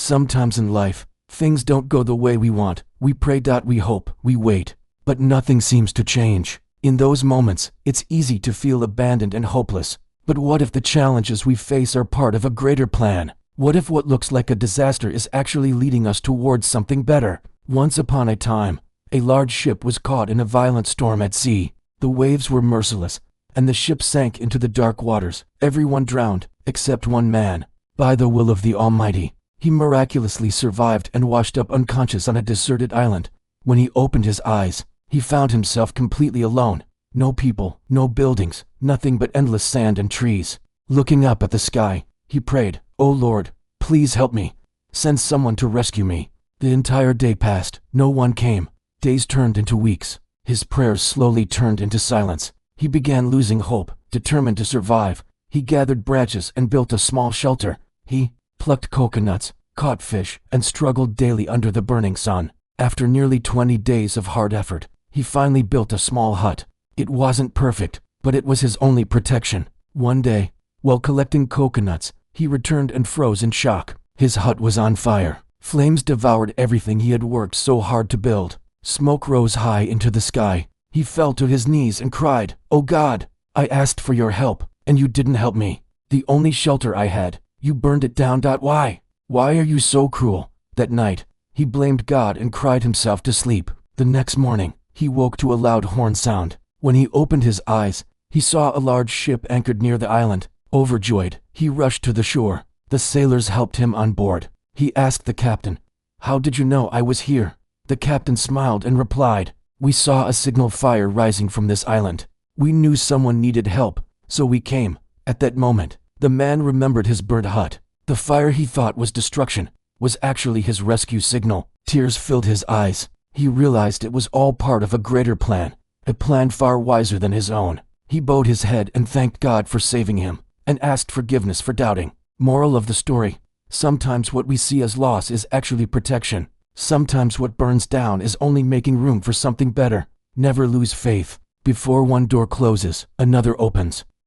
Sometimes in life, things don't go the way we want. We pray, we hope, we wait, but nothing seems to change. In those moments, it's easy to feel abandoned and hopeless. But what if the challenges we face are part of a greater plan? What if what looks like a disaster is actually leading us towards something better? Once upon a time, a large ship was caught in a violent storm at sea. The waves were merciless, and the ship sank into the dark waters. Everyone drowned, except one man. By the will of the Almighty, he miraculously survived and washed up unconscious on a deserted island. When he opened his eyes, he found himself completely alone. No people, no buildings, nothing but endless sand and trees. Looking up at the sky, he prayed, "Oh Lord, please help me. Send someone to rescue me." The entire day passed. No one came. Days turned into weeks. His prayers slowly turned into silence. He began losing hope. Determined to survive, he gathered branches and built a small shelter. He plucked coconuts, caught fish, and struggled daily under the burning sun. After nearly 20 days of hard effort, he finally built a small hut. It wasn't perfect, but it was his only protection. One day, while collecting coconuts, he returned and froze in shock. His hut was on fire. Flames devoured everything he had worked so hard to build. Smoke rose high into the sky. He fell to his knees and cried, "Oh God, I asked for your help, and you didn't help me. The only shelter I had, you burned it down. Why? Why are you so cruel?" That night, he blamed God and cried himself to sleep. The next morning, he woke to a loud horn sound. When he opened his eyes, he saw a large ship anchored near the island. Overjoyed, he rushed to the shore. The sailors helped him on board. He asked the captain, "How did you know I was here?" The captain smiled and replied, "We saw a signal fire rising from this island. We knew someone needed help, so we came." At that moment, the man remembered his burnt hut. The fire he thought was destruction was actually his rescue signal. Tears filled his eyes. He realized it was all part of a greater plan, a plan far wiser than his own. He bowed his head and thanked God for saving him, and asked forgiveness for doubting. Moral of the story: sometimes what we see as loss is actually protection. Sometimes what burns down is only making room for something better. Never lose faith. Before one door closes, another opens.